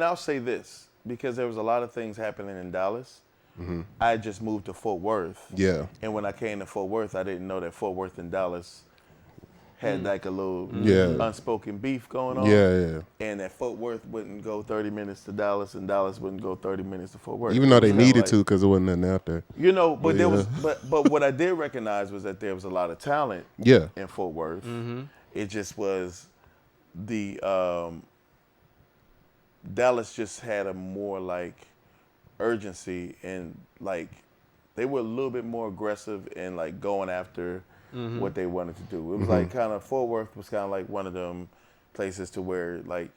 I'll say this because there was a lot of things happening in Dallas. I just moved to Fort Worth. Yeah. And when I came to Fort Worth, I didn't know that Fort Worth and Dallas had like a little unspoken beef going on. Yeah. And that Fort Worth wouldn't go 30 minutes to Dallas, and Dallas wouldn't go 30 minutes to Fort Worth. Even though they needed to, because there wasn't nothing out there. You know, but but what I did recognize was that there was a lot of talent in Fort Worth. It just was the Dallas just had a more like urgency, and like they were a little bit more aggressive and like going after what they wanted to do. It was like kind of Fort Worth was kind of like one of them places to where like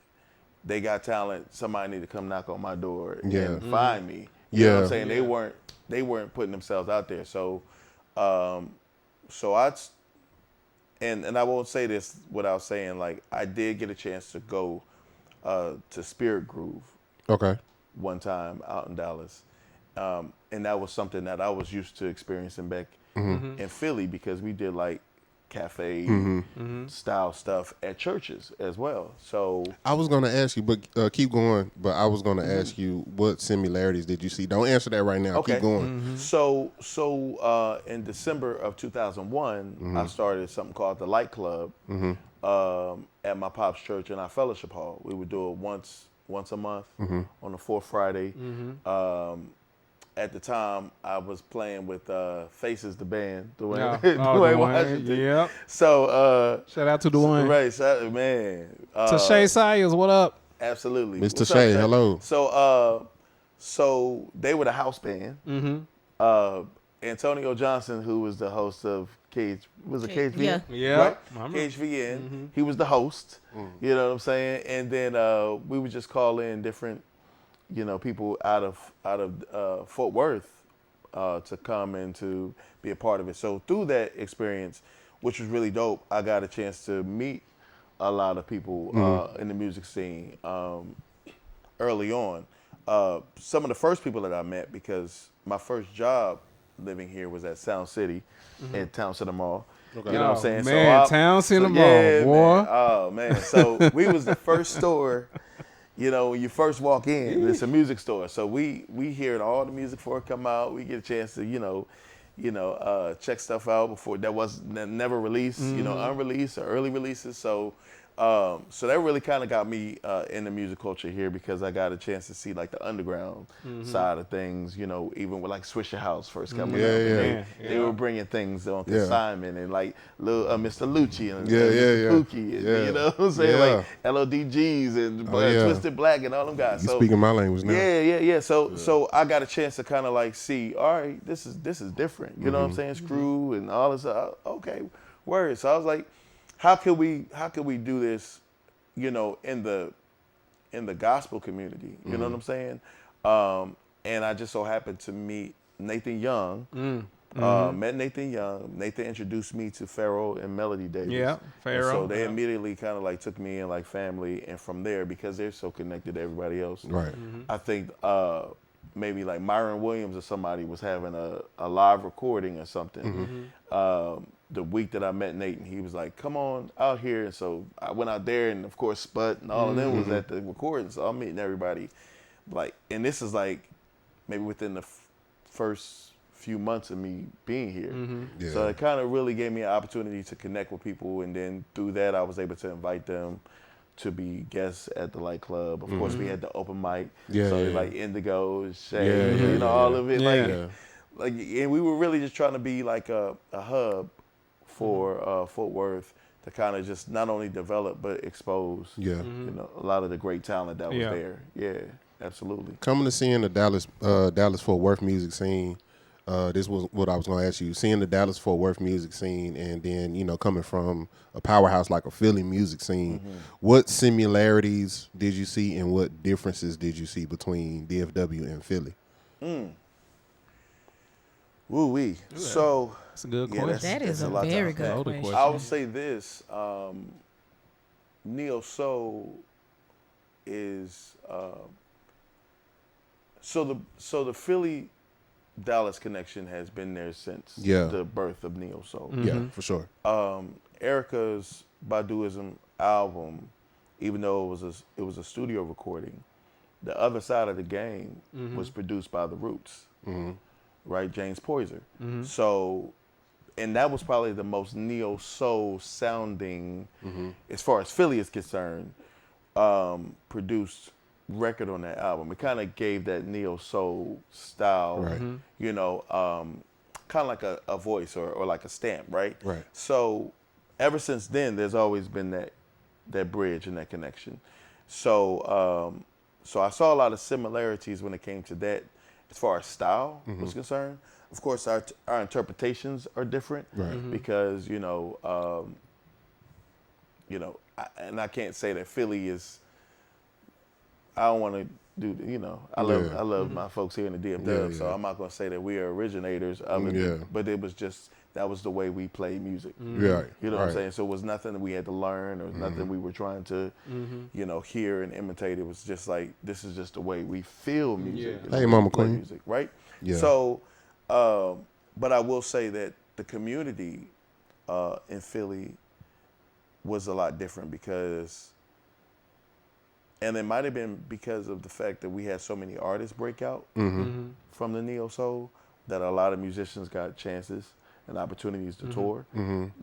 they got talent. Somebody need to come knock on my door and find me. You know what I'm saying? They weren't putting themselves out there. So and I won't say this without saying like I did get a chance to go to Spirit Groove. Okay. One time out in Dallas. And that was something that I was used to experiencing back in Philly because we did like cafe style stuff at churches as well. So I was going to ask you, but keep going. But I was going to ask you, what similarities did you see? Don't answer that right now. Okay. Keep going. So in December of 2001, I started something called the Light Club at my pop's church in our fellowship hall. We would do it once a month on the fourth Friday. At the time, I was playing with Faces, the band, Dwayne Washington. Yep. So shout out to Dwayne. Right, man. To Shay Sayers, what up? Absolutely. Mr. Shay, hello. So they were the house band. Antonio Johnson, who was the host of KHVN? Yeah. Right? KHVN. He was the host. You know what I'm saying? And then we would just call in different, people out of Fort Worth to come and to be a part of it. So through that experience, which was really dope, I got a chance to meet a lot of people in the music scene early on. Some of the first people that I met, because my first job living here was at Sound City at Town Center Mall. Okay. You know what I'm saying? Man, Town Center Mall, boy. Man. Oh, man. So we was the first store, when you first walk in, it's a music store. So we hear all the music before it come out. We get a chance to, check stuff out before that was never released, unreleased or early releases. So that really kind of got me in the music culture here because I got a chance to see like the underground side of things, even with like Swisher House first coming up. They were bringing things on consignment and like little Mr. Lucci and Mr. Pookie, and, you know what I'm saying? Like LODGs and Twisted Black and all them guys. You're speaking my language now. Yeah. So I got a chance to kind of like see, all right, this is different. You know what I'm saying? Screw and all this. Okay, word. So I was like, how can we do this, in the gospel community? You know what I'm saying? And I just so happened to meet Nathan Young. Met Nathan Young. Nathan introduced me to Pharaoh and Melody Davis. Yeah, Pharaoh. So they immediately kind of like took me in like family, and from there, because they're so connected to everybody else, right? I think maybe like Myron Williams or somebody was having a live recording or something. The week that I met Nathan, he was like, come on out here. And so I went out there, and of course Spud and all of them was at the recording. So I'm meeting everybody. And this is like maybe within the first few months of me being here. So it kind of really gave me an opportunity to connect with people. And then through that, I was able to invite them to be guests at the Light Club. Of course, we had the open mic. Like Indigo, Shay, all of it. And we were really just trying to be like a hub for Fort Worth to kind of just not only develop but expose a lot of the great talent that was there. Yeah, absolutely. Coming to seeing the Dallas Fort Worth music scene, this was what I was going to ask you. Seeing the Dallas Fort Worth music scene, and then coming from a powerhouse like a Philly music scene, what similarities did you see and what differences did you see between DFW and Philly? Woo-wee. So that's a good question. That is a very good question. I would say this, Neo Soul is so the Philly Dallas connection has been there since the birth of Neo Soul. Yeah, for sure. Erica's Baduism album, even though it was a studio recording, the other side of the game was produced by the Roots, right? James Poyser. So, and that was probably the most neo soul sounding, as far as Philly is concerned, produced record on that album. It kind of gave that neo soul style, you know, kind of like a voice or like a stamp, right? Right. So ever since then, there's always been that bridge and that connection. So so I saw a lot of similarities when it came to that as far as style was concerned. Of course, our interpretations are different because, you know, and I can't say that Philly is, I don't want to do, you know, I love my folks here in the DFW, so I'm not going to say that we are originators of it, but it was just, that was the way we play music. Right. You know what I'm saying? So it was nothing that we had to learn or nothing we were trying to, you know, hear and imitate. It was just like, this is just the way we feel music. Hey, Mama Queen. Music, right? Yeah. So, but I will say that the community in Philly was a lot different because, and it might have been because of the fact that we had so many artists break out from the neo soul, that a lot of musicians got chances and opportunities to tour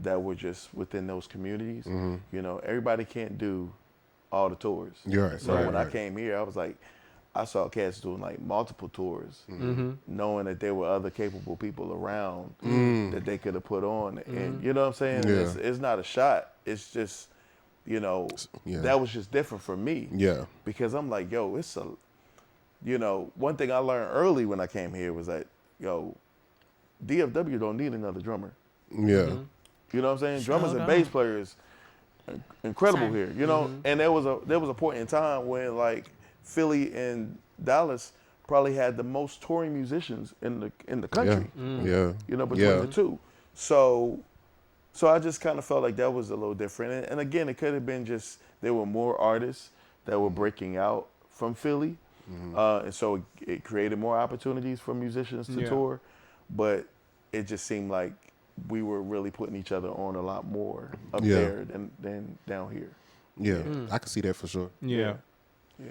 that were just within those communities. You know, everybody can't do all the tours. Right. So when I came here, I was like, I saw cats doing like multiple tours, knowing that there were other capable people around that they could have put on. And you know what I'm saying? Yeah. It's not a shot. It's just, you know, that was just different for me. Yeah. Because I'm like, yo, it's a, you know, one thing I learned early when I came here was that, yo, DFW don't need another drummer. Yeah. You know what I'm saying? Drummers and bass players, incredible here. You know, and there was a point in time when like Philly and Dallas probably had the most touring musicians in the country. Yeah. You know, between the two. So I just kind of felt like that was a little different. And again, it could have been just there were more artists that were breaking out from Philly, and so it created more opportunities for musicians to tour. But it just seemed like we were really putting each other on a lot more up there than down here. Yeah. I can see that for sure. Yeah. Yeah.